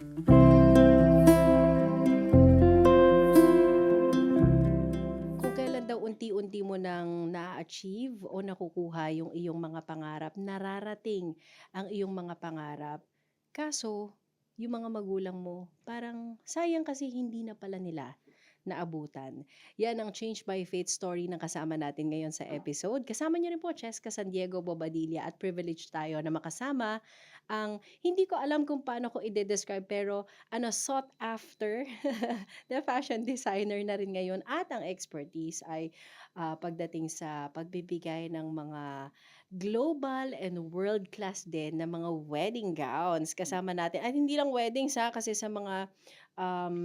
Kung kailan daw unti-unti mo nang naa-achieve o nakukuha yung iyong mga pangarap, nararating ang iyong mga pangarap. Kaso, yung mga magulang mo, parang sayang kasi hindi na pala nila naabutan. Yan ang Change by Faith story ng kasama natin ngayon sa episode. Kasama niyo rin po, Cheska San Diego Bobadilla, at privileged tayo na makasama ang, hindi ko alam kung paano ko i-describe, pero sought after na fashion designer na rin ngayon, at ang expertise ay pagdating sa pagbibigay ng mga global and world-class din na mga wedding gowns. Kasama natin, at hindi lang weddings kasi sa mga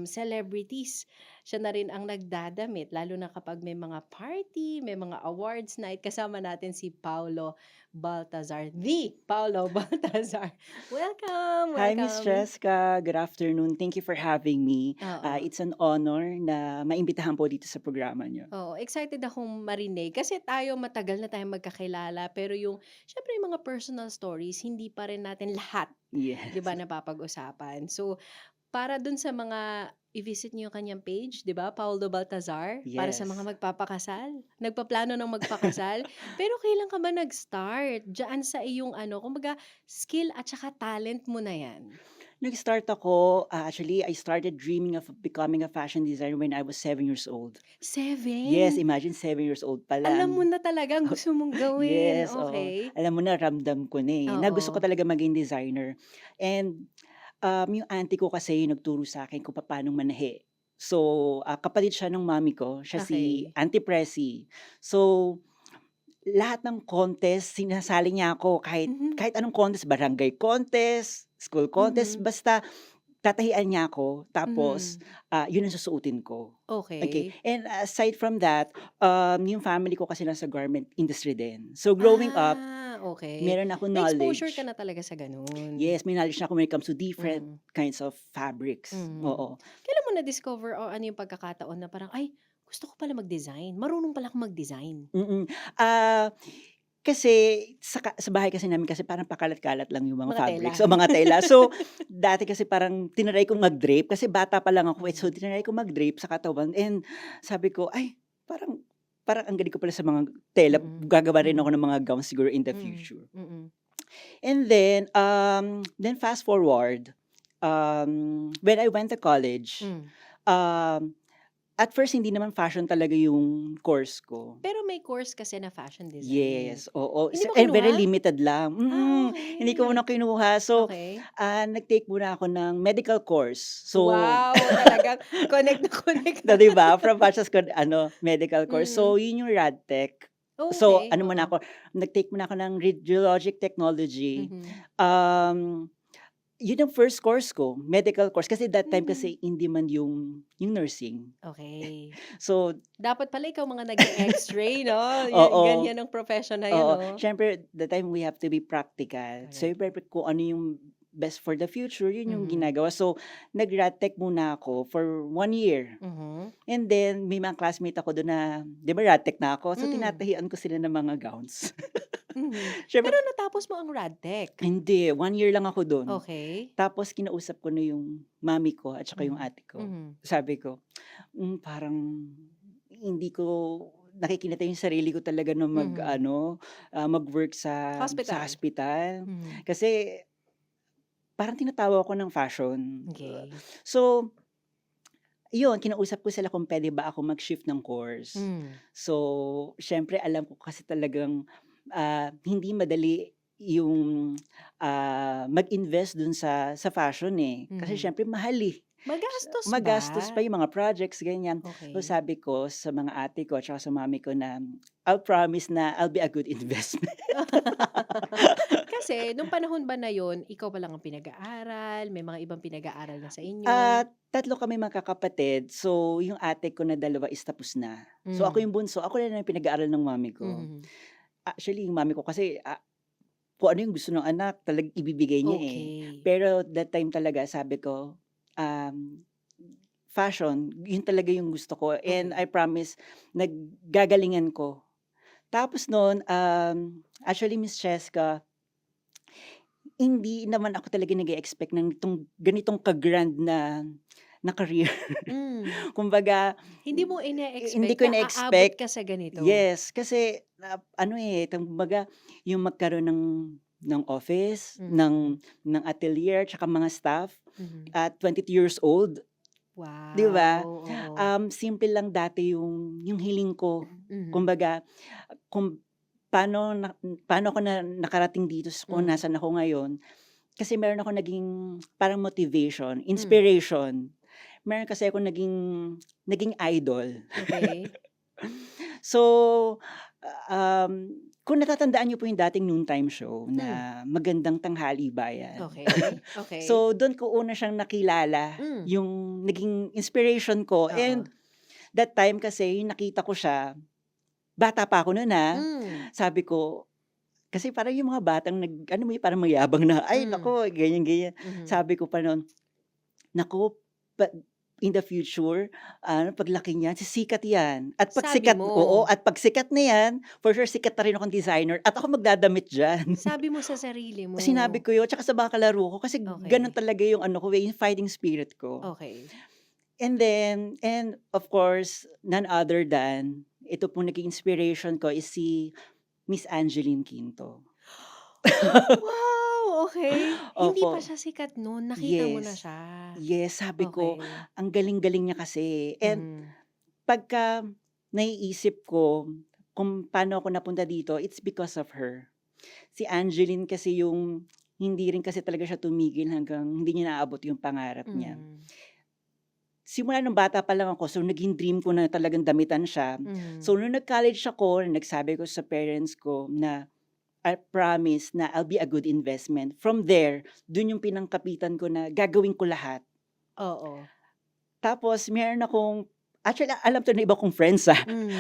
celebrities, siya na rin ang nagdadamit, lalo na kapag may mga party, may mga awards night. Kasama natin si Paulo Baltazar, the Paulo Baltazar. Welcome, Hi, Miss welcome. Cheska. Good afternoon. Thank you for having me. Oo. It's an honor na maimbitahan po dito sa programa niyo. Oo, excited akong marinig kasi tayo matagal na tayong magkakilala, pero yung siyempre yung mga personal stories hindi pa rin natin lahat, 'di Yes. ba, napapag-usapan. So, para dun sa mga i-visit niyo yung kanyang page, 'di ba, Paulo Baltazar, para sa Yes. mga magpapakasal, nagpaplano ng magpakasal. Pero kailan ka ba nag-start diyaan sa iyong kumbaga skill at saka talent mo na 'yan? Nag-start ako, actually, I started dreaming of becoming a fashion designer when I was 7 years old. Yes, 7? imagine 7 years old pa Alam mo lang. na talaga ang gusto mong gawin, Yes, oo. okay. Alam mo na, ramdam ko na na gusto ko Oo, talaga maging designer. And yung auntie ko kasi yung nagturo sa akin kung paano manahi. So, kapatid siya ng mami ko, siya si okay. Auntie Presi. So, lahat ng contest sinasali niya ako, kahit Mhm. kahit anong contest, barangay contest, school contest, Mhm, basta tatahian niya ako tapos, mhm. yun ang susuotin ko. Okay, Okey. and aside from that, yung family ko kasi nasa garment industry din. So, growing up, Okey. meron akong May exposure ka knowledge. na talaga sa gano'n. Yes, may knowledge na ako when it comes to different Mhm, kinds of fabrics, mhm. oo. Kailan mo na-discover o ano yung pagkakataon na parang, "Ay, gusto ko pala mag-design, marunong pala akong mag-design." Mm. Ah, kasi sa bahay kasi namin kasi parang pakalat-kalat lang yung mga Mga tela. fabrics o mga tela. So, dati kasi parang tinry kong mag-drape kasi bata pa lang ako, so Mhm, tinry kong mag-drape sa katawan and sabi ko, "Ay, parang parang ang galing ko pala sa mga tela, mm, gagawa rin ako mm, ng mga gowns siguro in the mm, future." mm. And then fast forward, when I went to college, Hmm. um, at first hindi naman fashion talaga yung course ko. Pero may course kasi na fashion design. Yes, oo, Hindi mo and very kinuha? limited lang, hindi ko muna Okey. kinuha. So, Okey. nag-take muna ako ng medical course. So, Wow, talagang connect na connect na na. 'di ba, from fashion school medical course. Mhm. So, yun yung Radtech. So, Okey, ano muna oo. ako, nag-take muna ako ng radiologic technology. Mhm. Um, Yun ang first course ko, medical course. Kasi that time Mhm. kasi hindi man yung nursing. Okey. So, Dapat pala ikaw mga nag-e-X-ray 'no? oo. Ganyan ang profession na yun Oo, 'no? siyempre the time we have to be practical. So, Correct. siyempre kung ano yung best for the future, yun yung Mhm. ginagawa. So, nag-Radtech muna ako for 1 year. Mhm. And then may mga classmate ako dun na 'di ba Radtech na ako, so Hmm. tinatahian ko sila ng mga gowns. Mhm. Pero Siyempre natapos mo ang Radtech? hindi, 1 year lang ako dun. Okey. Tapos kinausap ko na yung mami ko at saka yung Mhm. ate ko. Mhm. Sabi ko, parang hindi ko nakikinita yung sarili ko talaga na Mhm. mag-ano, mag-work sa Hospital? hospital. Mhm. Kasi parang tinatawa ako ng fashion. Okey. So, yun, kinausap ko sila kung puwede ba ako mag-shift ng course. Hmm. So, siyempre alam ko kasi talagang, hindi madali yung, mag-invest dun sa fashion, eh. Kasi Mhm. siyempre mahal, eh. Magastos ba? Magastos pa yung mga projects, ganyan. So, Okey. sabi ko sa mga ate ko at saka sa mami ko na, I'll promise na I'll be a good investment. Kasi nung panahon ba na yun, ikaw pa lang ang pinag-aaral, may mga ibang pinag-aaral na sa inyo? 3 kami magkakapatid. So, yung ate ko na dalawa is tapos na. So, ako Hmm. yung bunso, ako na lang yung pinag-aaral ng mami ko. Mhm. Actually, yung mami ko kasi, kung ano yung gusto ng anak talagang ibibigay niya, eh. Okey. Pero that time talaga sabi ko, fashion, yun talaga yung gusto ko and Okey. I promise naggagalingan ko. Tapos nun, actually Miss Cheska, hindi naman ako talaga nag-e-expect ng ganitong ka-grand na career. Hmm. Kumbaga, Hindi mo hindi ine-expect ko na aabot ina-expect. ka sa ganito? Yes, kasi ano, kumbaga yung magkaroon ng office, Mhm. ng atelier, tsaka mga staff Mhm. at 22 years old, 'di Wow, ba? oo. Simple lang dati yung hiling ko. Mhm. Kumbaga, kung paano ako nakarating dito kung Hmm. nasaan ako ngayon, kasi meron ako naging parang motivation, Hmm. inspiration. Meron kasi akong naging idol. Okey. So, kung natatandaan niyo po yung dating noontime show Hmm. na Magandang Tanghali Bayan. Okey, okey. So, dun ko una siyang nakilala, Hmm. yung naging inspiration ko, Oo. and that time kasi yung nakita ko siya, bata pa ako nun, Hmm. sabi ko, kasi parang yung mga batang ano mo yun, parang mayabang na, "Ay Hmm. naku, ganyan, ganyan." Mhm. Sabi ko pa nun, "Naku, pa in the future, paglaki niyan sisikat 'yan, at 'pag Sabi sikat," oo, mo. "at 'pag sikat na 'yan, for sure sikat na rin akong designer at ako magdadamit diyan." Sabi mo sa sarili mo. Sinabi ko yun, tsaka sa mga kalaro ko, kasi gano'n Okey, talaga yung ano ko, yung fighting spirit ko. okey. And of course, none other than, ito pong naging inspiration ko is si Miss Angeline Quinto. Wow, okey. Hindi pa Opo, siya sikat nun, nakita mo na yes. siya? Yes, sabi ko, Okey. ang galing-galing niya kasi, and Mhm. pagka naiisip ko kung paano ako napunta dito, it's because of her. Si Angeline kasi yung hindi rin kasi talaga siya tumigil hanggang hindi niya naabot yung pangarap niya. Mhm. Simula nung bata pa lang ako, so naging dream ko na talagang damitan siya. Mhm. So nung nag-college ako, nagsabi ko sa parents ko na I promise na I'll be a good investment. From there, dun yung pinangkapitan ko na gagawin ko lahat. Oo. Tapos meron akong, actually alam 'to ng iba kong friends,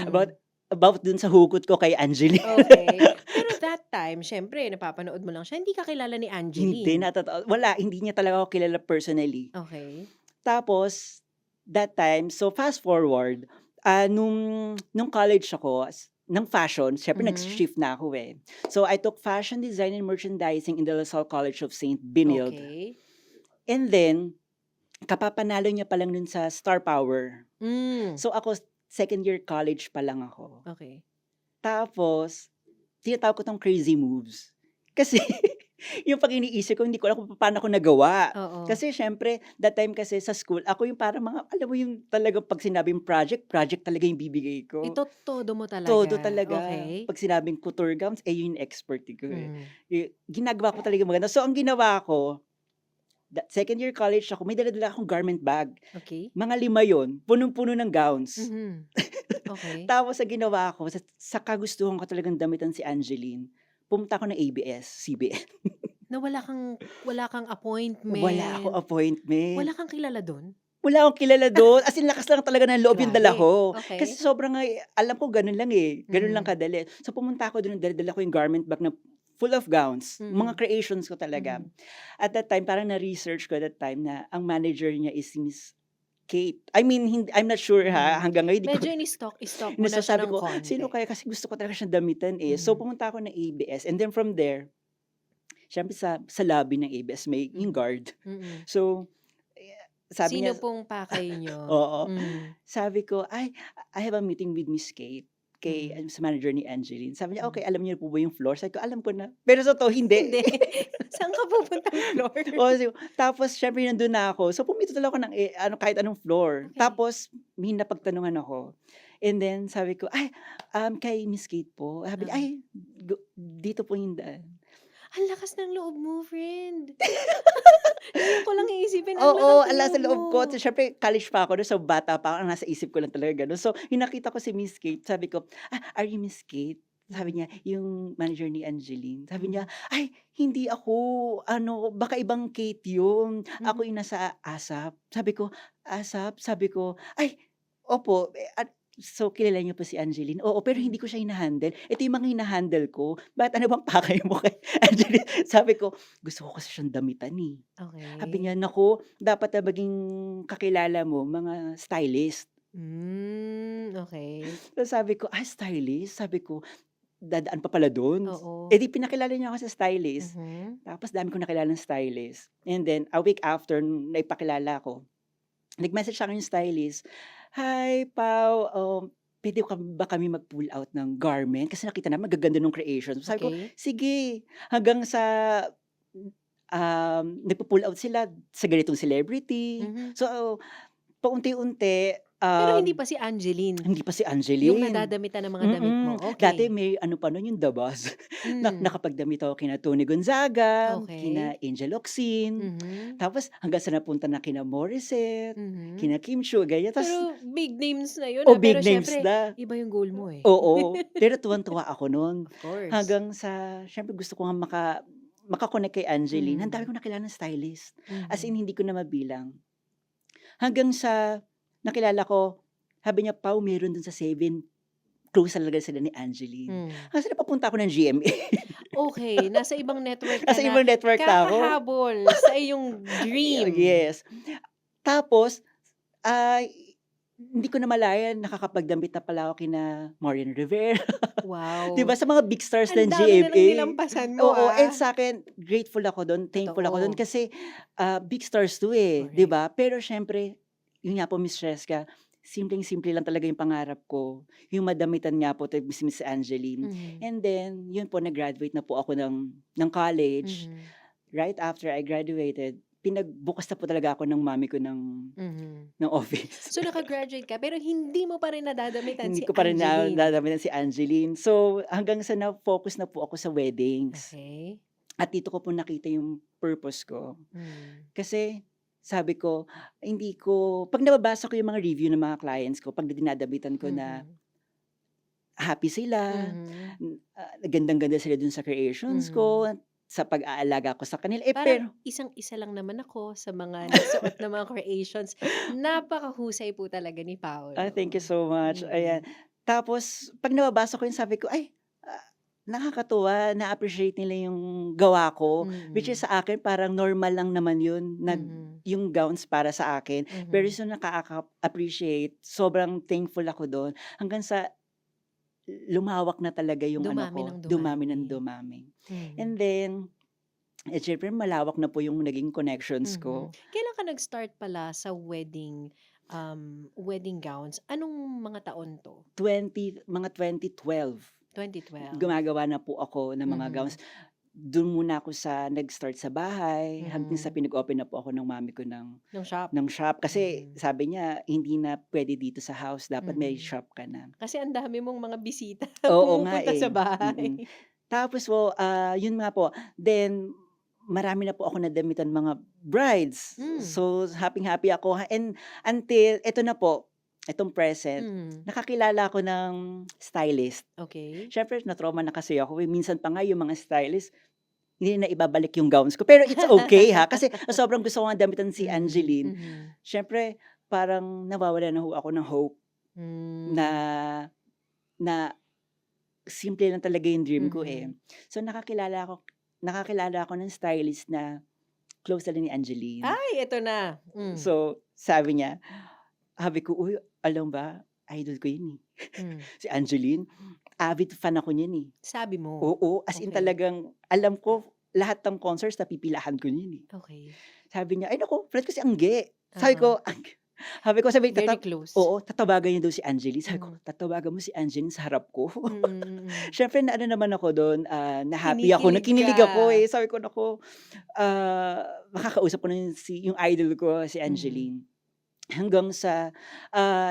about Hmm. about dun sa hugot ko kay Angeline. Okey. Pero that time siyempre napapanood mo lang siya, hindi ka kilala ni Hindi, Angeline? wala, hindi niya talaga ako kilala personally. Okey. Tapos, that time, so fast forward, nung college ako, ng fashion, siyempre Mhm. nag-shift na ako, eh. So I took fashion design and merchandising in the LaSalle College of Saint Benilde. Okey. And then, kapapanalo niya pa lang nun sa Star Power. Hmm. So ako, second year college pa lang ako. Okey. Tapos, tinatawag ko 'tong crazy moves. Kasi yung 'pag iniisip ko, hindi ko alam kung paano ko nagawa. Oo. Kasi siyempre that time kasi sa school, ako yung parang mga alam mo yung talagang 'pag sinabing project, project talaga yung bibigay ko. Todo mo talaga? Todo talaga. Okey. 'Pag sinabing couture gowns, yun yung experte ko, eh. Hmm. Ginagawa ko talaga maganda. So ang ginawa ko, second year college ako, may dala-dala akong garment bag. Okey. Mga 5 yun, punong-puno ng gowns. Mhm. Okey. Tapos ang ginawa ko, sa kagustuhan ko talagang damitan si Angeline, pumunta ako ng ABS-CBN. Na wala kang Wala akong appointment, appointment, wala kang kilala dun? wala akong kilala dun, as in lakas lang talaga ng loob yung dala Grabe, ko. Kasi okey. sobrang alam ko ganun lang, ganun lang Mhm. kadali. So pumunta ako dun, dala-dala ko yung garment bag na full of gowns, mga Mhm. creations ko talaga. Mhm. At that time, parang na-research ko that time na ang manager niya is si Miss Kate. I mean, I'm not sure, Mhm. hanggang ngayon di ko Medyo ini-stalk mo na siya sabi ng ko, "Sino konti. kaya?" Kasi gusto ko talaga siyang damitan, eh. So Mhm. pumunta ako ng ABS, and then from there, siyempre sa lobby ng ABS may yung Mhm. guard. Mm. So, sabi Sino niya, pong pakay niyo? oo, Hmm. sabi ko, "Ay, I have a meeting with Miss Kate." Kay Mhm. sa manager ni Angeline. Sabi niya, "Okey, Mhm. alam niyo po ba yung floor?" Sabi ko, "Alam ko na." Pero sa totoo hindi. Hindi. Saan ka pupuntang floor? Oo, tapos siyempre nandun na ako. So pumili talaga ako ng, kahit anong floor. Okey. Tapos may napagtanungan ako. And then sabi ko, "Ay, kay Miss Kate po." Sabi niya, Oo. "Ay, dito po yung daan." Ang lakas ng loob mo, friend. Ngayon ko lang iisipin, ang lakas Oo, ng ala sa loob mo. loob ko. So siyempre college pa ako nun, so bata pa ako, ang nasa isip ko lang talaga gano'n. So yung nakita ko si Miss Kate, sabi ko, "Are you Miss Kate?" Sabi Mhm. niya, "Yung manager ni Angeline." Sabi niya, Mhm. "Ay, hindi ako, ano, baka ibang Kate yun. Ako Mhm. yung nasa ASAP." Sabi ko, "ASAP?" Sabi ko, "Ay, opo, so kilala niyo po si Angeline?" "Oo, pero hindi Mhm. ko siya hina-handle. Ito yung mga hina-handle ko. Bakit, ano bang pakay mo kay Angeline?" Sabi ko, "Gusto ko kasi siyang damitan, eh." Sabi niya, Okey. "Naku, dapat na maging kakilala mo mga stylist." Hmm, okey. So sabi ko, "Stylist?" Sabi ko, dadaan pa pala dun. Oo. Eh, di pinakilala niya ako sa stylist. Mhm. Tapos dami kong nakilalang stylist. And then a week after nung naipakilala ko, nag-message sa'kin yung stylist, "Hi Pao, puwede ba kami mag-pull out ng garment? Kasi nakita namin magaganda nung creation." Sabi ko, Okey. "Sige." Hanggang sa, nagpu-pull out sila sa ganitong celebrity. Mhm. So, paunti-unti, Pero hindi pa si Angeline, hindi pa si yung Angeline. nadadamitan ng mga damit mo? Dati Okey. may ano pa nun yung The Buzz. Hmm, Nakapagdamit ako kina Tony Gonzaga, kina okey. Angel Locsin, Mhm, tapos hanggang sa napunta na kina Morissette, mhm. kina Kim Chiu, ganyan. Ta's Pero big names na yun, big pero names siyempre na. iba yung goal mo, eh. Oo, pero tuwang-tuwa ako nun. Of course. Hanggang sa siyempre gusto ko nga maka-connect kay Angeline. Ang dami Hmm, kong nakilalang stylist, as in mhm. hindi ko na mabilang. Hanggang sa nakilala ko, sabi niya, "Pao, meron dun sa Seven, close talaga sila ni Angeline." Hmm. Kasi napapunta ako ng GMA. Okey, nasa ibang network ka Nasa na, ibang network na ako. kakahabol sa iyong dream. Yes. Tapos, hindi ko namalayan nakakapagdamit na pala ako kina Marian Rivera, 'di ba, Wow, sa mga big stars ang ng dami na ng GMA. nilampasan mo, Oo, and ah. sa'kin grateful ako dun, thankful ako dun Totoo, kasi, big stars 'to, eh, 'di correct. ba? Pero siyempre, yun nga po Miss Cheska, simpleng-simple lang talaga yung pangarap ko, yung madamitan nga po si Miss Angeline. Mhm, And then yun po nag-graduate na po ako ng college. mhm, Right after I graduated, pinagbukas na po talaga ako ng mommy ko mhm. ng office. So, naka-graduate ka pero hindi mo pa rin nadadamitan Hindi si ko pa rin Angeline? nadadamitan si Angeline. So, hanggang sa na-focus na po ako sa weddings. Okey. At dito ko po nakita yung purpose ko. Hmm, Kasi sabi ko, hindi ko 'pag nababasa ko yung mga review ng mga clients ko, 'pag dinadabitan ko na mhm, happy sila, mhm, gandang-ganda sila dun sa creations ko, mhm. sa pag-aalaga ko sa kanila. Eh, Parang pero isang-isa lang naman ako sa mga nagsuot ng mga creations. Napakahusay po talaga ni thank you Paolo. so much, ayan. Mm, Tapos 'pag nababasa ko yun sabi ko, "Ay, ah, nakakatuwa, na-appreciate nila yung gawa ko." Which is mm, sa akin parang normal lang naman yun, mhm, yung gowns para sa akin. Pero mhm. yung nakaka-appreciate, sobrang thankful ako dun hanggang sa lumawak na talaga yung ano Dumami ko, ng dumami dumami. ng dumami. And Mhm, then, siyempre malawak na po yung naging connections mhm. ko. Kailan ka nag-start pala sa wedding gowns? Anong mga taon 'to? Mga 2012. 2012? Gumagawa na po ako ng mga gowns. Mhm, Dun muna ako sa nag-start sa bahay, hanggang sa mhm. pinag-open na po ako ng mommy ko Nung shop? ng shop. Kasi Mhm, sabi niya, "Hindi na puwede dito sa house, dapat may mhm. shop ka na." Kasi ang dami mong mga bisita Oo nga, pumupunta sa eh, bahay. Tapos po, yun nga po, then marami na po ako nadamitan mga brides. Hmm, So, happy ako and until eto na po, etong present, hmm, nakakilala ako ng stylist. okey. Siyempre na-trauma na kasi ako, eh, minsan pa nga yung mga stylist hindi na ibabalik yung gowns ko. Pero it's okay ha, kasi sobrang gusto ko nga damitan si Mhm, Angeline. mhm. Siyempre parang nawawalan na ho ako ng hope na Hmm, na simple lang talaga yung dream ko, eh. mhm. So nakakilala ako ng stylist na close talaga ni Angeline. Ay, eto na. So sabi ko, "Uy, alam ba, idol ko yun, eh, Hmm. si Angeline. Avid fan ako niyan, eh." Sabi mo? Oo, as in Okey, talagang alam ko lahat ng concerts napipilahan ko yun, eh. okey. Sabi niya, "Ay naku, friend ko si Angge." Sabi Uh-huh. ko, sabi ko sabi Very close. oo, tatawagan niya daw si Angeline. Sabi ko, Mhm. "Tatawagan mo si Angeline sa harap ko?" Mm, mm. Siyempre na ano naman ako dun, na-happy ako, na Kinikilig ka. kinilig ako, eh. Sabi ko, "Naku, makakausap ko na yung idol ko, si Mhm, Angeline." Hanggang sa,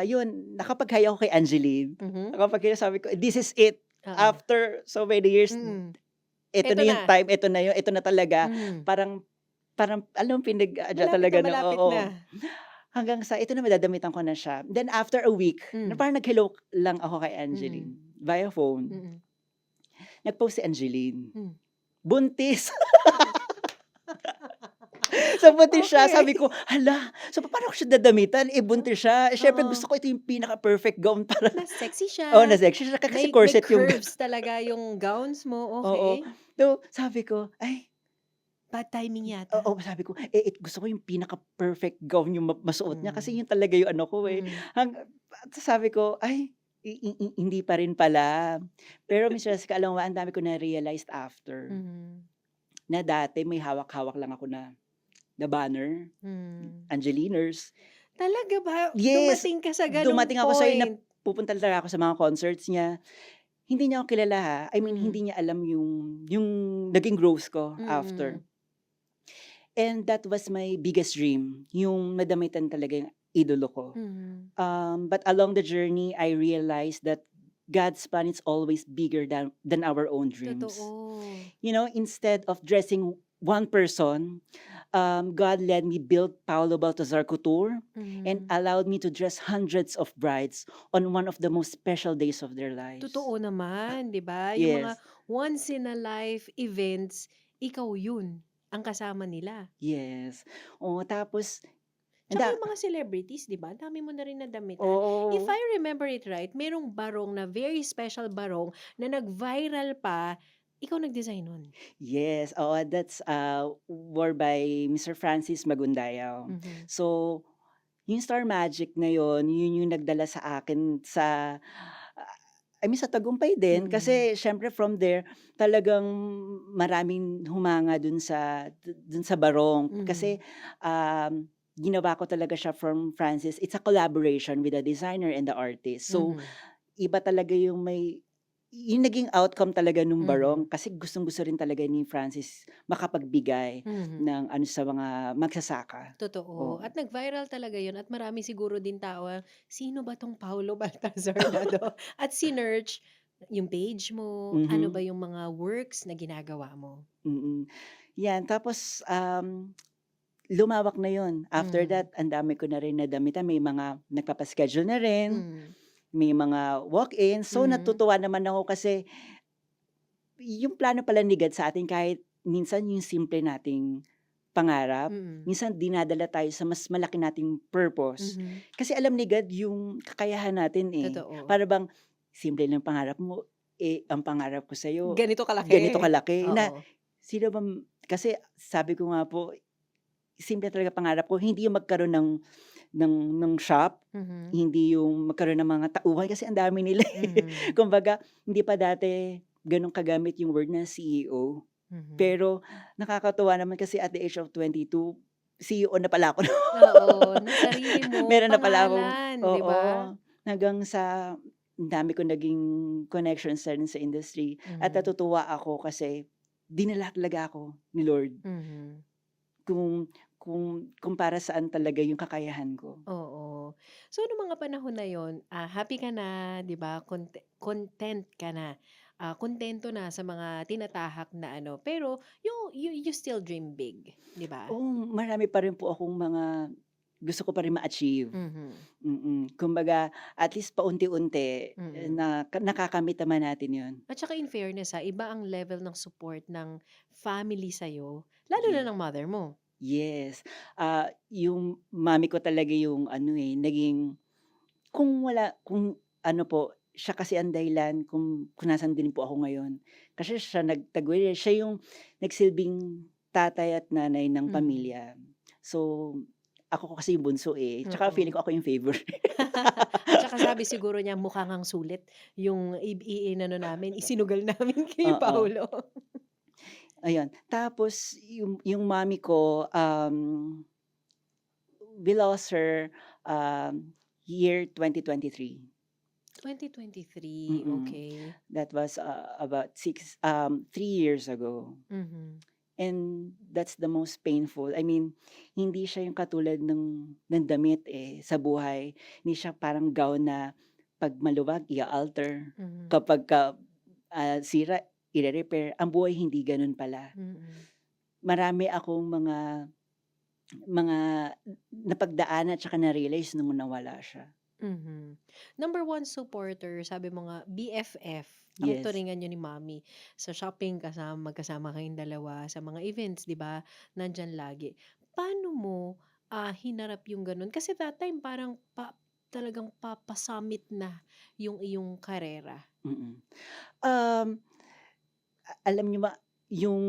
yun nakapag-hi ako kay Angeline. mhm. Nakapag-hi sabi ko, "This is it. Oo. After so many years, Mm. eto Eto na yung na. time, eto na yun, eto na talaga." Mhm. Parang parang alam mo pinag-aadya Malapit na talaga ng malapit oo. na. Hanggang sa ito na madadamitan ko na siya. Then after a week, na Hmm, parang nag-hello lang ako kay mm, Angeline via phone. mm, Nag-post si Angeline, hmm. buntis. So buntis siya, Okey. sabi ko, "Hala, so papaano ko siya dadamitan, eh, buntis siya." Eh, siyempre Oo, gusto ko ito yung pinaka-perfect gown para na sexy oo, siya, na-sexy siya kasi may corset yung curves talaga yung gowns mo, oo. okey. So sabi ko, "Ay." Bad timing yata. Oo, sabi ko, gusto ko yung pinaka-perfect gown yung masuot niya kasi Hmm, yun talaga yung ano ko, eh. mm, Sabi ko, "Ay." hindi pa rin pala. Pero Miss Jessica, alam mo ba, ang dami ko na-realized after, Mhm. na dati may hawak-hawak lang ako na banner, Hmm. Angeliners. Talaga ba? Yes, Dumating ka sa gano'ng dumating ako sa'yo na point? pupunta talaga ako sa mga concerts niya. Hindi niya ako kilala, ha. I mean, Hmm. hindi niya alam yung naging growth ko after. Mm. And that was my biggest dream, yung madamitan talaga yung idolo ko. Mhm. But along the journey, I realized that God's plan is always bigger than our own dreams. Totoo. Instead of dressing one person, God led me build Paulo Baltazar Couture and Mhm. allowed me to dress hundreds of brides on one of the most special days of their lives. Totoo naman, 'di ba? Yung mga Yes, once in a life events, ikaw yun, ang kasama nila. yes. Oo, tapos, Tsaka anda, yung mga celebrities, 'di ba? Ang dami mo na rin nadamitan. If oo, I remember it right, merong barong na very special barong na nag-viral pa, ikaw nag-design nun? yes, oo, that's wore by Mr. Francis Magundayaw. Mhm. So, yung Star Magic na yun yung nagdala sa akin I mean sa tagumpay din Mm. kasi siyempre from there talagang maraming humanga dun sa barong kasi, Mhm. ginawa ko talaga siya from Francis. It's a collaboration with the designer and the artist. So, Mhm. iba talaga yung naging outcome talaga nung Mhm. barong kasi gustong-gusto rin talaga ni Francis makapagbigay Mhm. ng ano sa mga magsasaka. Totoo, Oo. at nag-viral talaga yun at marami siguro din tao ang, "Sino ba 'tong Paulo Baltazar na 'to?" At sinearch yung page mo, ano ba Mhm, yung mga works na ginagawa mo. mm. 'Yan tapos, lumawak na 'yun. After Mhm. that ang dami ko na rin nadamitan, may mga nagpapa-schedule na rin, Mhm. may mga walk-ins. So, Mhm. natutuwa naman ako kasi yung plano pala ni God sa atin kahit minsan yung simple nating pangarap, Mm. minsan dinadala tayo sa mas malaki nating purpose. Mhm. Kasi alam ni God yung kakayahan natin, eh. Totoo. Para bang simple lang pangarap mo, eh, ang pangarap ko sa'yo Ganito ganito kalaki. kalaki na Oo. sino bang kasi sabi ko nga po, simple talaga pangarap ko, hindi yung magkaroon ng shop, Mhm. hindi yung magkaroon ng mga tauhan kasi ang dami nila, eh. Mhm. Kumbaga hindi pa dati gano'n kagamit yung word na CEO. Mhm. Pero nakakatuwa naman kasi at the age of 22, CEO na pala ako. Oo, ng sarili mong Meron na pala akong pangalan, 'di oo, ba? hanggang sa ang dami kong naging connections na rin sa industry at Mhm. natutuwa ako kasi dinala talaga ako ni Lord Mhm. kung kung para saan talaga yung kakayahan ko. Oo. So nung mga panahon na yon, happy ka na, 'di ba, content ka na, kuntento na sa mga tinatahak na ano, pero you still dream big, 'di ba? Oo, marami pa rin po akong mga gusto ko pa rin ma-achieve. Mhm. Kumbaga at least paunti-unti, Mm. nakakamit naman natin 'yun. At saka in fairness, iba ang level ng support ng family sa'yo, lalo na Ye ng mother mo. yes. Yung mommy ko talaga yung ano, eh, naging kung ano po, siya kasi ang dahilan kung nasaan din po ako ngayon. Kasi siya nagtaguyod, siya yung nagsilbing tatay at nanay ng Mhm. pamilya. So, ako kasi yung bunso, eh, tsaka feeling Oo. ko ako yung favor. At saka sabi siguro niya mukha ngang sulit yung inano namin, isinugal namin kay Oo. Paolo. Ayun, tapos yung mommy ko, we lost her, year 2023. 2023, Mm, okey. that was, about 3 years ago. Mhm. And that's the most painful. I mean, hindi siya yung katulad ng damit, eh, sa buhay. Hindi siya parang gown na 'pag maluwag i-a-alter, Mhm. kapagka, sira ire-repair. Ang buhay hindi gano'n pala. Mm. Marami akong mga napagdaanan at saka na-realize nung nawala siya. Mhm. Number one supporter, sabi mo nga BFF ang Yes, turingan niyo ni mommy. Sa shopping magkasama kayong dalawa, sa mga events, 'di ba, nandiyan lagi. Paano mo, hinarap yung gano'n? Kasi that time parang talagang papasummit na yung iyong karera. mm. Um, alam niyo ba yung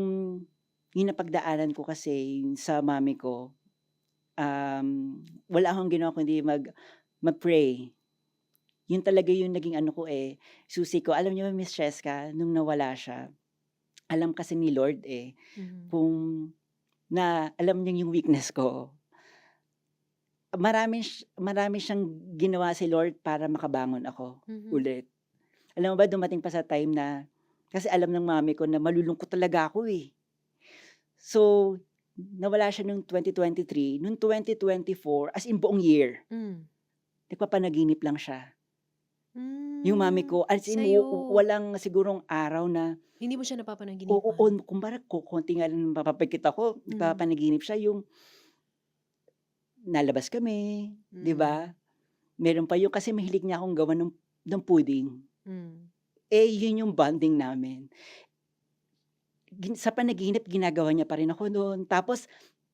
yung napagdaanan ko kasi yung sa mami ko, wala akong ginawa kundi mag-pray. Yun talaga yung naging ano ko, susi ko. Alam niyo Miss Cheska, nung nawala siya, alam kasi ni Lord, Mhm. kung na alam niya yung weakness ko. Marami siyang ginawa si Lord para makabangon ako Mhm. ulit. Alam mo ba dumating pa sa time na kasi alam ng mami ko na malulungkot talaga ako, eh. So, nawala siya nung 2023, nung 2024, as in buong year, Hmm. nagpapanaginip lang siya. Yung mami Hmm, ko as in sa'yo. walang sigurong araw na Hindi mo siya oo, napapanaginipan? kumbaga konti nga lang mapapagkit ako, Mhm. nagpapanaginip siya yung lalabas kami, 'di Hmm. ba? Meron pa yung kasi mahilig niya akong gawan ng pudding. Hmm. Yun yung bonding namin. Sa panaginip ginagawa niya pa rin ako nun. Tapos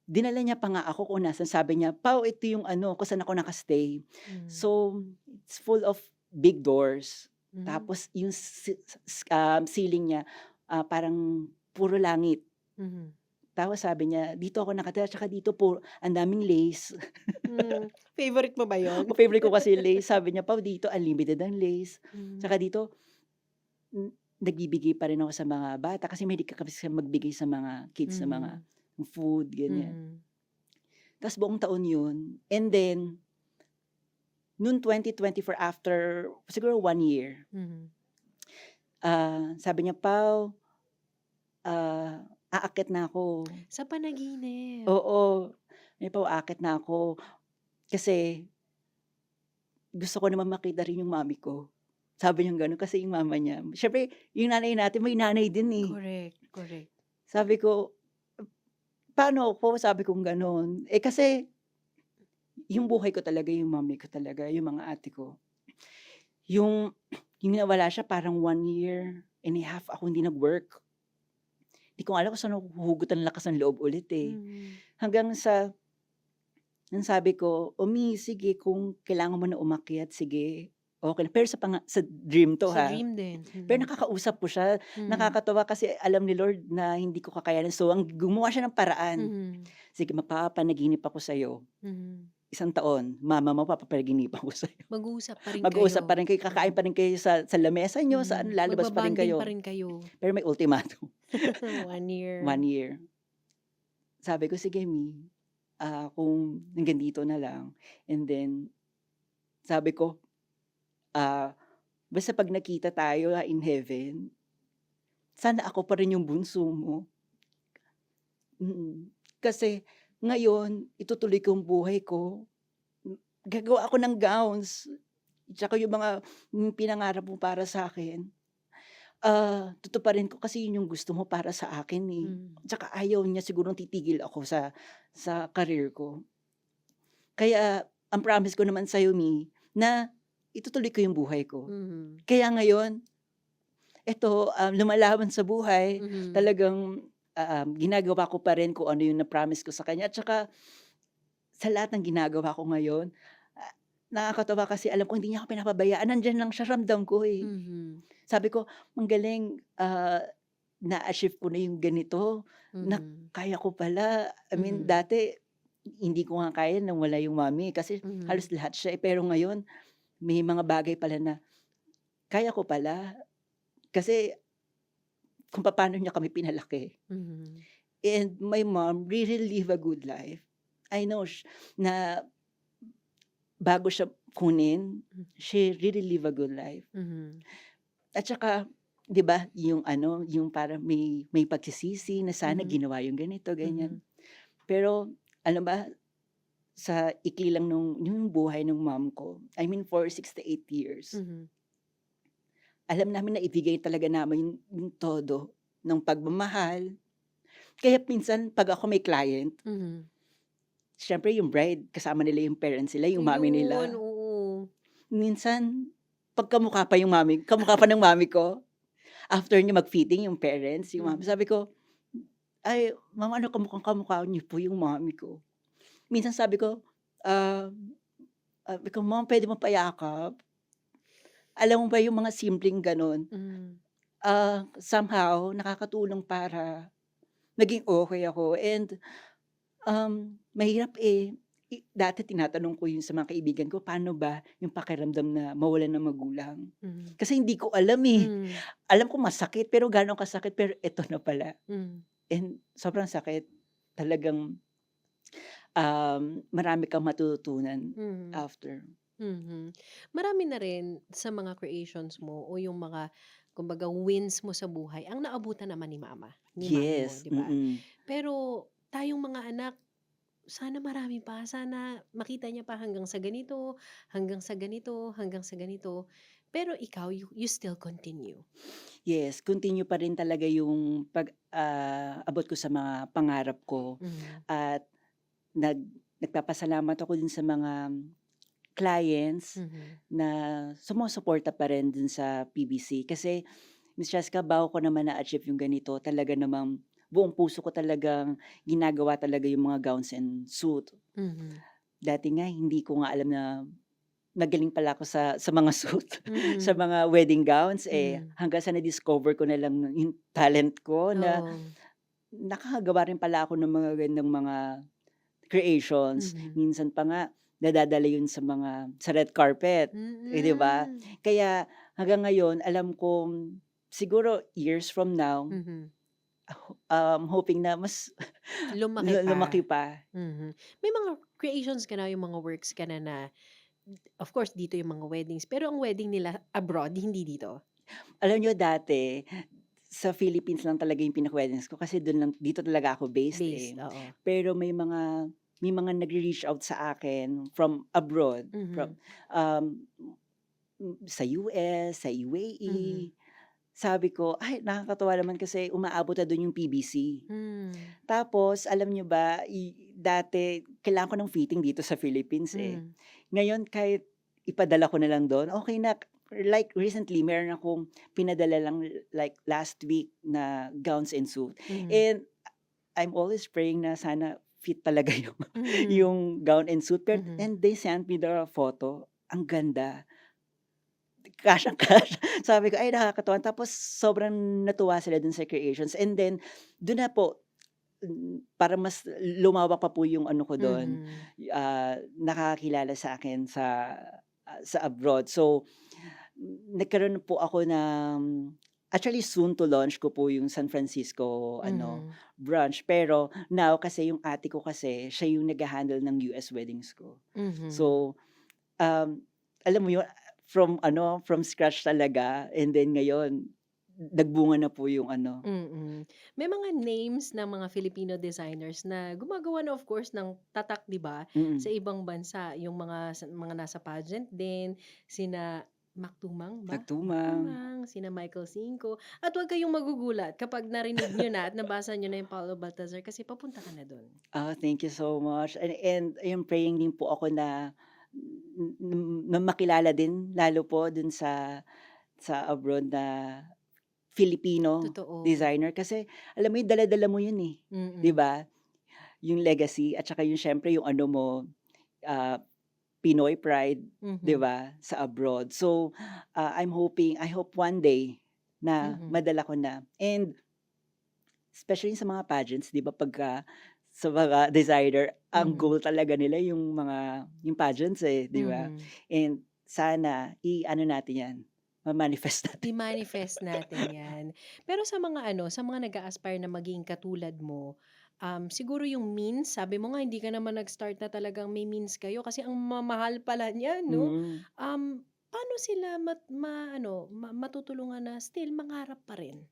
dinala niya pa nga ako kung nasaan, sabi niya, "Pao, ito yung ano, kung saan ako naka-stay." Hmm. So, it's full of big doors. Mhm. Tapos yung ceiling niya, parang puro langit. Mhm. Tapos sabi niya, "Dito ako nakatira, tsaka dito ang daming lace." Hmm, favorite mo ba yun? Favorite ko kasi lace. Sabi niya, "Pao, dito unlimited ang lace. Hmm. Tsaka dito, nagbibigay pa rin ako sa mga bata." Kasi mahilig ka kasi magbigay sa mga kids ng mga Mhm. food, ganyan. Mhm. Tas buong taon yun. And then, noong 2024 after siguro 1 year, Mhm. sabi niya, "Pao, aakyat na ako." Sa panaginip? Oo, sabi niya, "Pao, aakyat na ako kasi gusto ko naman makita rin yung mami ko." Sabi niyang gano'n kasi yung mama niya siyempre yung nanay natin may nanay din, eh. Correct, correct. Sabi ko, "Paano ako?" Sabi kong gano'n. Kasi yung buhay ko talaga yung mami ko talaga, yung mga ate ko. Yung yung nawala siya parang 1 year and a half ako hindi nag-work. Di ko nga alam kung saan ako huhugot ng lakas ng loob ulit, eh. Mhm. Hanggang sa nang sabi ko, "Mi, sige kung kailangan mo na umakyat, sige, okey lang." Pero sa dream 'to, Sa ha. dream din? Pero Mhm. nakakausap ko siya, Mhm. nakakatuwa kasi alam ni Lord na hindi ko kakayanin. So, gumawa siya ng paraan. Mhm. "Sige, mapapanaginip ako sa'yo, Mhm. 1 taon, mama mo papapanaginip ako sa'yo. Mag-uusap pa rin Mag-uusap pa kayo? rin kayo, kakain Mhm. pa rin kayo sa lamesa niyo, sa ano, Mhm. lalabas pa rin Magba-bonding pa kayo." rin kayo? Pero may ultimatum, 1 year. 1 year. Sabi ko, "Sige Mi, kung hanggang dito na lang." And then sabi ko, "Basta 'pag nakita tayo, in heaven, sana ako pa rin yung bunso mo." Kasi ngayon itutuloy ko ang buhay ko, gagawa ako ng gowns, tsaka yung mga pinangarap mo para sa'kin, tutuparin ko kasi yun yung gusto mo para sa akin, eh. Mhm. Tsaka ayaw niya sigurong titigil ako sa career ko. Kaya ang promise ko naman sa'yo Mi, na itutuloy ko yung buhay ko. Mhm. Kaya ngayon eto, lumalaban sa buhay, Mhm. talagang, ginagawa ko pa rin kung ano yung na-promise ko sa kanya at saka sa lahat ng ginagawa ko ngayon, ah, nakakatuwa kasi alam ko hindi niya ako pinapabayaan, nandiyan lang siya, ramdam ko, eh. Mhm. Sabi ko, "Ang galing, na-achieve ko na yung ganito, na Mhm. kaya ko pala." I mean Mhm. dati hindi ko nga kaya nang wala yung mami, kasi halos Mhm. lahat siya, pero ngayon may mga bagay pala na kaya ko pala, kasi kung papaano niya kami pinalaki. Mhm. And my mom really live a good life. I know na bago siya kunin, Hmm. she really live a good life. Mhm. At saka 'di ba yung ano, yung parang may pagsisisi na sana Mhm. ginawa yung ganito, ganyan. Mhm. Pero alam ba, sa ikli lang yung buhay ng mom ko, I mean for 68 years, Mhm. alam namin na ibigay talaga namin yung todo ng pagmamahal. Kaya minsan 'pag ako may client, Mhm. siyempre yung bride kasama nila yung parents nila, yung mommy Ayun, nila. oo. Minsan pagkamukha pa yung kamukha pa ng mommy ko, after niya mag-fitting yung parents, yung mommy, Mhm. sabi ko, "Ay ma'am, ano, kamukhang-kamukha niyo po yung mommy ko." Minsan sabi ko, ah, sabi ko, "Mom, puwede mo payakap?" Alam mo ba yung mga simpleng gano'n, Mhm. somehow nakakatulong para maging okey ako and, mahirap, dati tinatanong ko yun sa mga kaibigan ko, paano ba yung pakiramdam na mawalan ng magulang? Mhm. Kasi hindi ko alam, eh. Hmm. Alam ko masakit, pero gaano kasakit, pero eto na pala. Hmm. And sobrang sakit. Talagang, marami kang matututunan Mhm. after. Mhm. Marami na rin sa mga creations mo o yung mga kumbaga wins mo sa buhay ang naabutan naman ni mama, ni mami mo, Yes, 'di ba? mm. Pero tayong mga anak, sana marami pa, sana makita niya pa hanggang sa ganito, hanggang sa ganito, hanggang sa ganito. Pero ikaw, you still continue. Yes, continue pa rin talaga yung abot ko sa mga pangarap ko Mhm. at nagpapasalamat ako din sa mga clients Mhm. na sumusuporta pa rin dun sa PBC. Kasi Miss Cheska, bago ko naman na-achieve yung ganito, talaga namang buong puso ko talagang ginagawa talaga yung mga gowns and suit. Mhm. Dati nga hindi ko nga alam na magaling pala ako sa mga suit, sa Mhm. mga wedding gowns, eh, Mhm. hanggang sa na-discover ko na lang yung talent ko na Oo. nakakagawa rin pala ako ng mga ganiyang mga creations. Mhm. Minsan pa nga nadadala yun sa red carpet, eh, 'di ba? Mm. Kaya hanggang ngayon alam kong siguro years from now, Mhm. hoping na mas Lumaki lumaki pa. pa. Mhm. May mga creations ka na, yung mga works ka na na of course dito yung mga weddings, pero ang wedding nila abroad, hindi dito? Alam niyo dati, sa Philippines lang talaga yung pinaka-weddings ko kasi dito talaga ako based, Based, eh. oo. Pero may mga nagre-reach out sa akin from abroad, Mhm. um, sa US, sa Mhm. UAE. Sabi ko, "Ay, nakakatuwa naman kasi umaabot na dun yung PBC." Hmm. Tapos alam niyo ba, dati kailangan ko ng fitting dito sa Philippines, eh. Hmm. Ngayon kahit ipadala ko na lang dun, okey na. Like recently meron akong pinadala lang like last week na gowns and suit. Mhm. And I'm always praying na sana fit talaga yung Mhm. yung gown and suit, Mhm. and they sent me the photo, ang ganda. Kasyang-kasya. Sabi ko, "Ay, nakakatuwa." Tapos sobrang natuwa sila dun sa creations, and then dun na po, para mas lumawak pa po yung ano ko dun, Mhm. nakakakilala sa akin sa abroad. So, nagkaroon po ako ng actually soon to launch ko po yung San Francisco ano, Mhm. branch. Pero now kasi yung ate ko kasi siya yung nagha-handle ng US weddings ko. Mhm. So, Um, alam mo yun, from scratch talaga, and then ngayon nagbunga na po yung ano. Mm. May mga names ng mga Filipino designers na gumagawa na of course ng tatak, 'di ba, sa Mm, ibang bansa. Yung mga nasa pageant din, sina Mac Tumang ba? Mac nagtumang. Tumang, sina Michael Cinco. At huwag kayong magugulat kapag narinig niyo na at nabasa niyo na yung Paolo Baltazar kasi papunta ka na dun. Thank you so much, and ayun, praying din po ako na makilala din lalo po dun sa abroad na Filipino Totoo. designer, kasi alam mo yun, dala-dala mo yun, eh, 'di Mm. ba? Yung legacy at saka yung siyempre yung ano mo, ah Pinoy pride, 'di Mhm. ba, sa abroad. So, I hope one day na Mhm. madala ko na, and especially sa mga pageants, 'di ba, sa mga designer, ang Mhm. goal talaga nila yung pageants, eh, 'di ba? Mhm. And sana i-ano natin 'yan, ma-manifest natin. I-manifest natin 'yan. Pero sa mga ano, sa mga nag-a-aspire na maging katulad mo, siguro yung means, sabi mo nga hindi ka naman nag-start na talagang may means kayo kasi ang mamahal pala niyan 'no? Mm. Paano sila matutulungan na still mangarap pa rin?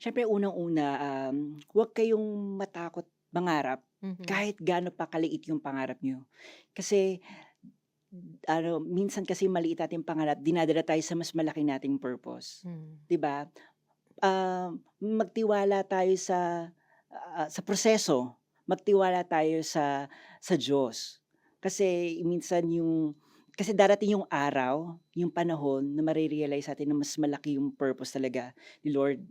Siyempre unang-una, huwag kayong matakot mangarap Mhm. kahit gaano pa kaliit yung pangarap niyo. Kasi ano, minsan kasi maliit nating pangarap, dinadala tayo sa mas malaki nating purpose, Hmm. 'di ba? Magtiwala tayo sa proseso, magtiwala tayo sa Diyos. Kasi darating yung araw, yung panahon na mare-realize natin na mas malaki yung purpose talaga ni Lord,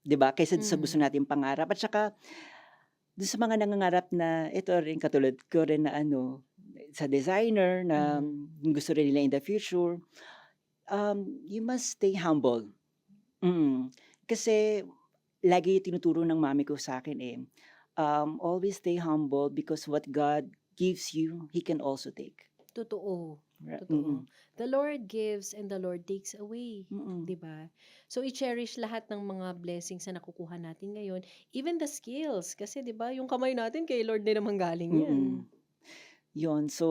'di ba, kaysa sa gusto Mhm. nating pangarap. At saka dun sa mga nangangarap na ito rin, katulad ko rin na ano, sa designer na Mhm. gusto rin nila in the future, you must stay humble. Mm. Kasi lagi tinuturo ng mami ko sa'kin, eh, always stay humble because what God gives you, He can also take. Totoo. Right? Totoo. The Lord gives and the Lord takes away. Mm-mm. 'Di ba? So i-cherish lahat ng mga blessings na nakukuha natin ngayon, even the skills kasi 'di ba yung kamay natin kay Lord din naman galing 'yan. Mm-mm. Yun. So,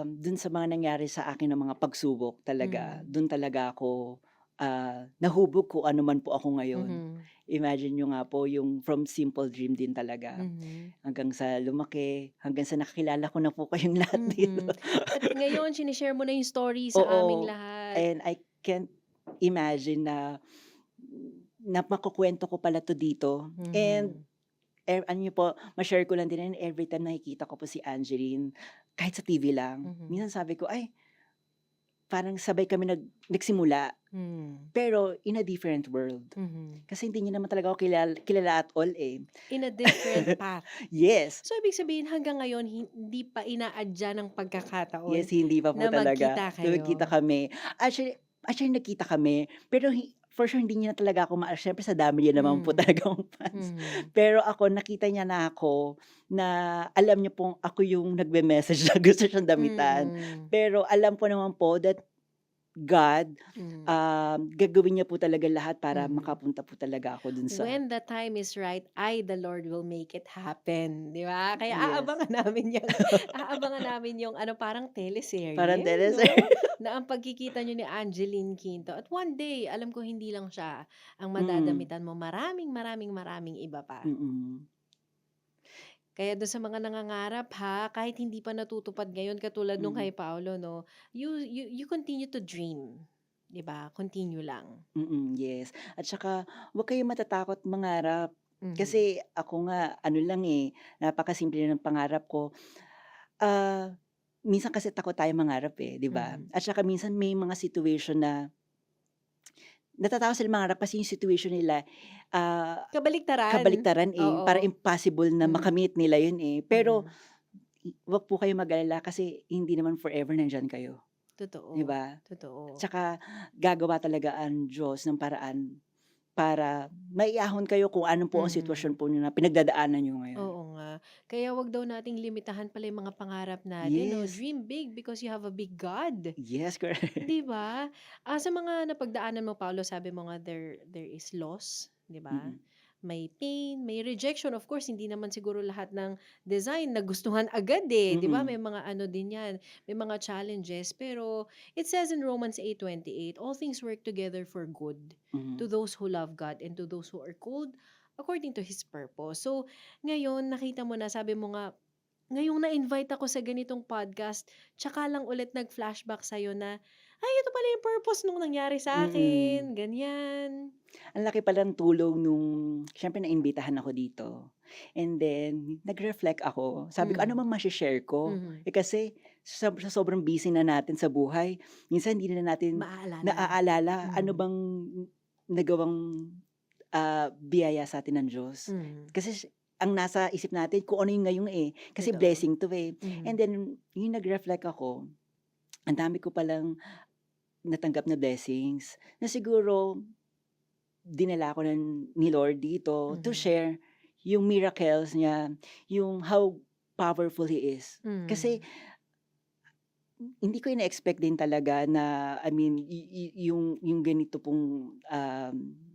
dun sa mga nangyari sa akin ng mga pagsubok talaga, Mm. dun talaga ako nahubog kung ano man po ako ngayon. Mhm. Imagine nyo nga po yung from simple dream din talaga Mhm. hanggang sa lumaki, hanggang sa nakakilala ko na po kayong lahat dito. Mhm. At ngayon sinishare mo na yung story sa aming Oo, lahat. and I can't imagine na makukuwento ko pala 'to dito. And Mhm. ano niyo po, ma-share ko lang din, and every time nakikita ko po si Angeline, kahit sa TV lang, Mhm. minsan sabi ko, "Ay, parang sabay kami nagsimula, Hmm. pero in a different world." Mhm. Kasi hindi niya naman talaga ako kilala at all, eh. In a different path. Yes, So ibig sabihin hanggang ngayon hindi pa inaadya ng pagkakataon yes, hindi pa po na talaga. magkita Nagkita kayo? kami. Actually nagkita kami, pero for sure hindi niya na talaga ako siyempre sa dami niya naman po Hmm. talagang fans. Mhm. Pero ako, nakita niya na ako na alam niya pong ako yung nagme-message na gusto siyang damitan. Mm. Pero alam ko naman po that God, Hmm. gagawin niya po talaga lahat para Mhm. makapunta po talaga ako dun sa When the time is right, the Lord will make it happen, 'di ba? Kaya yes, aabangan namin 'yang aabangan namin yung ano, parang parang teleserye, teleserye. 'no? Na ang pagkikita niyo ni Angeline Quinto at one day, alam ko hindi lang siya ang Mm, madadamitan mo, maraming, maraming, maraming iba pa. mm, Kaya dun sa mga nangangarap ha, kahit hindi pa natutupad ngayon katulad nung mm, kay Paolo 'no, you continue to dream, 'di ba? Continue lang. yes. At saka huwag kayong matatakot mangarap. Mhm. Kasi ako nga ano lang, eh, napakasimple lang ng pangarap ko. Ah, minsan kasi takot tayong mangarap, eh, 'di ba? Mhm. At saka minsan may mga situation na natatakot sila mangarap kasi yung situation nila, ah, Kabaliktaran. kabaliktaran, eh, Oo. parang impossible na Hmm. makamit nila yun, eh. Pero Mm. wag po kayong mag-alala kasi hindi naman forever nandiyan kayo, 'di Totoo. ba? Totoo. Tsaka gagawa talaga ang Diyos ng paraan para maiahon kayo kung ano po ang sitwasyon Mhm. po niyo na pinagdadaanan niyo ngayon. Oo nga. Kaya 'wag daw nating limitahan pala yung mga pangarap natin 'no, Yes, dream big because you have a big God, yes, correct. 'di ba? Sa mga napagdaanan mo Paolo, sabi mo nga there is loss, 'di ba? Mm, May pain, may rejection. Of course, hindi naman siguro lahat ng design nagustuhan agad, eh, 'di ba? May mm, mga ano din 'yan, may mga challenges. Pero it says in Romans 8:28, all things work together for good mhm, to those who love God and to those who are called according to His purpose. So, ngayon nakita mo na, sabi mo nga, ngayong na-invite ako sa ganitong podcast, tsaka lang ulit nag-flashback sa'yo na, ay, ito pala yung purpose nung nangyari sa mm. akin, ganyan. Ang laki pala ng tulong nung siyempre naimbitahan ako dito, and then nag-reflect ako. Sabi ko, "Ano Hmm. bang mashi-share ko?" Mhm. Kasi sa sobrang busy na natin sa buhay, minsan hindi na natin Maaalala. naaalala ano Mhm. bang nagawang, biyaya sa'tin ng Diyos. Mhm. Kasi ang nasa isip natin kung ano yung ngayon, eh, kasi Totoo. blessing 'to, eh. And Mhm. then yung nag-reflect ako, ang dami ko palang natanggap na blessings na siguro dinala ako ni Lord dito to Mhm. share yung miracles niya, yung how powerful He is. Kasi Mhm. hindi ko ina-expect din talaga na I mean yung ganito pong,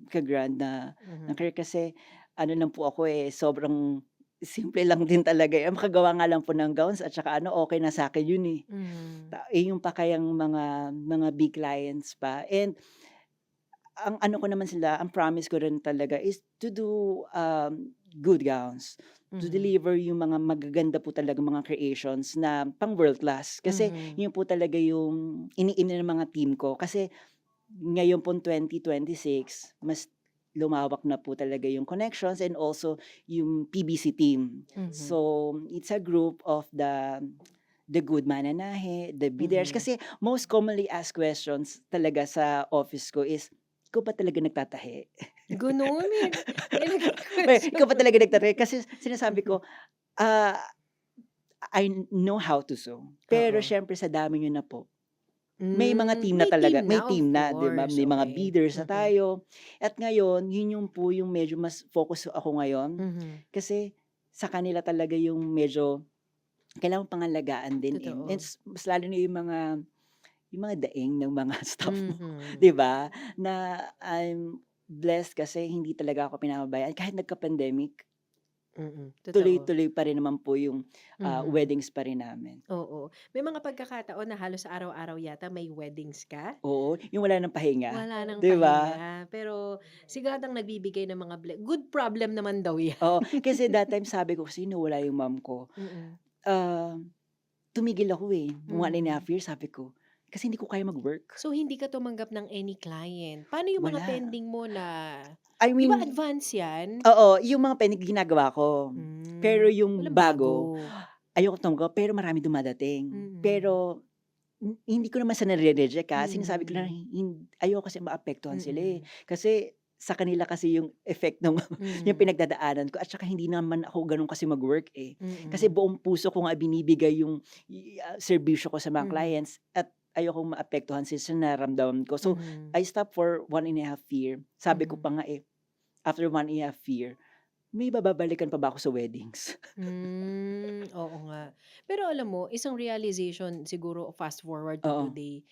ka-grand na Mhm. career kasi ano lang po ako, eh, sobrang simple lang din talaga, eh, makagawa nga lang po ng gowns at saka ano, okey na sa'kin yun, eh. Mhm. Yung pa kayang mga big clients pa, and ang ano ko naman sila, ang promise ko rin talaga is to do, good gowns, to Mhm. deliver yung mga magaganda po talagang mga creations na pang world class. Kasi Mhm. yun po talaga yung iniin ng mga team ko. Kasi ngayon pong 2026, mas lumawak na po talaga yung connections and also yung PBC team. Mhm. So, it's a group of the good mananahe, the bidders. Mhm. Kasi most commonly asked questions talaga sa office ko is, "Ikaw ba talaga nagtatahi?" Gano'n, may Ikaw nagke-question ba pa. talaga nagtatahi? Kasi sinasabi Mhm. ko, ah, I know how to sew, pero Oo. siyempre sa dami niyo na po, May mga team na talaga, may Of team na, 'di ba? course, May mga okey. bidders na Mhm, tayo. At ngayon, yun yung po yung medyo mas focus ako ngayon. mhm. Kasi sa kanila talaga yung medyo kailangang pangalagaan din, eh. And Totoo. mas lalo na yung mga daing ng mga staff mo, Mhm, 'di ba? Na I'm blessed kasi hindi talaga ako pinapabayaan kahit nagka-pandemic, totoo. tuloy-tuloy pa rin naman po yung, Mhm, weddings pa rin namin. oo. May mga pagkakataon na halos araw-araw yata may weddings ka? Oo, yung wala ng pahinga, Wala ng 'di ba? pahinga, pero sigadang nagbibigay ng mga good problem naman daw 'yan. Oo, kasi that time sabi ko kasi nawala yung mom ko, Mm, ah, tumigil ako, eh, 1.5 mhm. years sabi ko, kasi hindi ko kaya mag-work. So, hindi ka tumanggap ng any client. Paano yung mga Wala. pending mo na I 'di ba mean, advance 'yan? oo, yung mga pending ginagawa ko. Pero yung Walang bago. bago, ayoko tumanggap pero marami dumadating. Mm, Pero hindi ko naman sa nare-reject, sinasabi ko lang mhm, ayoko kasi maapektuhan sila, eh. mm, Kasi sa kanila kasi yung effect ng yung mhm, pinagdadaanan ko at saka hindi naman ako gano'n kasi mag-work, eh. Kasi mm, buong puso ko nga binibigay yung serbisyo ko sa mga mhm, clients at ayokong maapektuhan sila sa nararamdaman ko. So, mhm, I stopped for 1.5 year. Sabi ko mhm. pa nga, eh, after 1.5 year, may bababalikan pa ba ako sa weddings? Oo nga. Pero alam mo, isang realization siguro fast forward to Oo. today,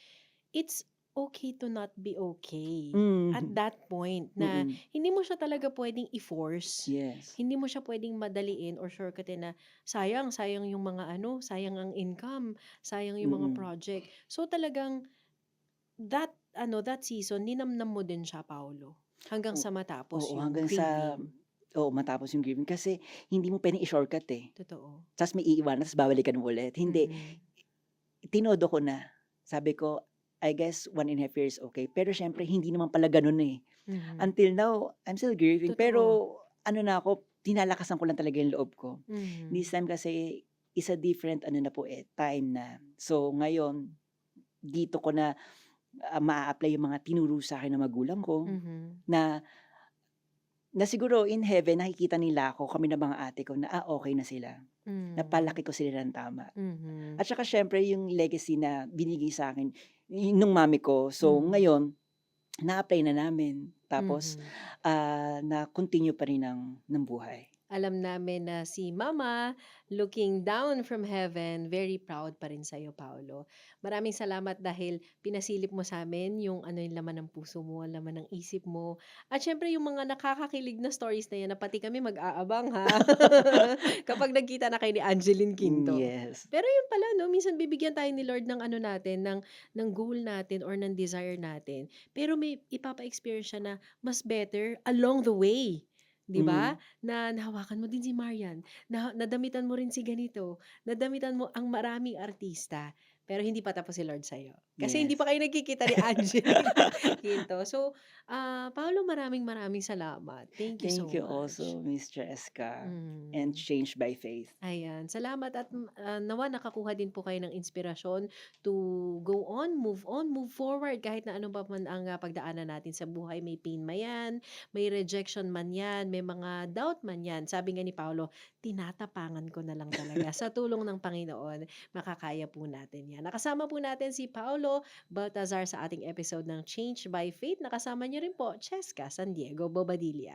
it's okay to not be okay. At Mhm. that point na Mm. hindi mo siya talaga puwedeng i-force. Yes. Hindi mo siya puwedeng madaliin or shortcutin na sayang, sayang yung mga ano, sayang ang income, sayang yung mga Mm. project. So talagang that ano, that season ninamnam mo din siya, Paolo, hanggang O sa matapos oo, yung hanggang sa grieving. oo, matapos yung grieving kasi hindi mo puwedeng i-shortcut, eh. Totoo. Ta's may iiwanan ta's babalikan mo ulit. Hindi, Mm. tinodo ko na. Sabi ko, I guess 1.5 years okey, pero siyempre hindi naman pala gano'n, eh. Mhm. Until now, I'm still grieving Totoo. pero ano na ako, tinalakasan ko lang talaga yung loob ko. This Mhm. time kasi is a different ano na po, eh, time na. So ngayon, dito ko na, maa-apply yung mga tinuro sa'kin ng magulang ko Mhm. na na siguro in heaven nakikita nila ako, kami ng mga ate ko na, okey na sila. Hmm. Napalaki ko sila ng tama. Mhm. At saka siyempre yung legacy na binigay sa'kin nung mami ko. So Mhm. ngayon, na-apply na namin tapos, Mhm. na-continue pa rin ng buhay. Alam namin na si Mama, looking down from heaven, very proud pa rin sa'yo, Paolo. Maraming salamat dahil pinasilip mo sa'min yung ano, yung laman ng puso mo, laman ng isip mo. At siyempre yung mga nakakakilig na stories na yan na pati kami mag-aabang, ha, kapag nagkita na kayo ni Angeline Quinto. Yes. Pero yun pala 'no, minsan bibigyan tayo ni Lord ng ano natin, ng goal natin or ng desire natin, pero may ipapa-experience siya na mas better along the way, 'di ba? Mm, Na nahawakan mo din si Marian, nadamitan mo rin si ganito, nadamitan mo ang maraming artista, pero hindi pa tapos si Lord sa'yo. Kasi hindi yes. pa kayo nagkikita ni Angeline Quinto. So, Paolo, maraming maraming salamat. Thank you Thank so you much. also, Miss Cheska, and Mm. Changed by Faith. Ayan, salamat at nawa nakakuha din po kayo ng inspirasyon to go on, move forward kahit na ano pa man ang pagdaanan natin sa buhay. May pain man yan, may rejection man yan, may mga doubt man yan. Sabi nga ni Paulo, tinatapangan ko na lang talaga. Sa tulong ng Panginoon, makakaya po natin yan. Nakasama po natin si Paulo Baltazar sa ating episode ng Change by Faith. Nakasama niyo rin po, Cheska San Diego Bobadilla.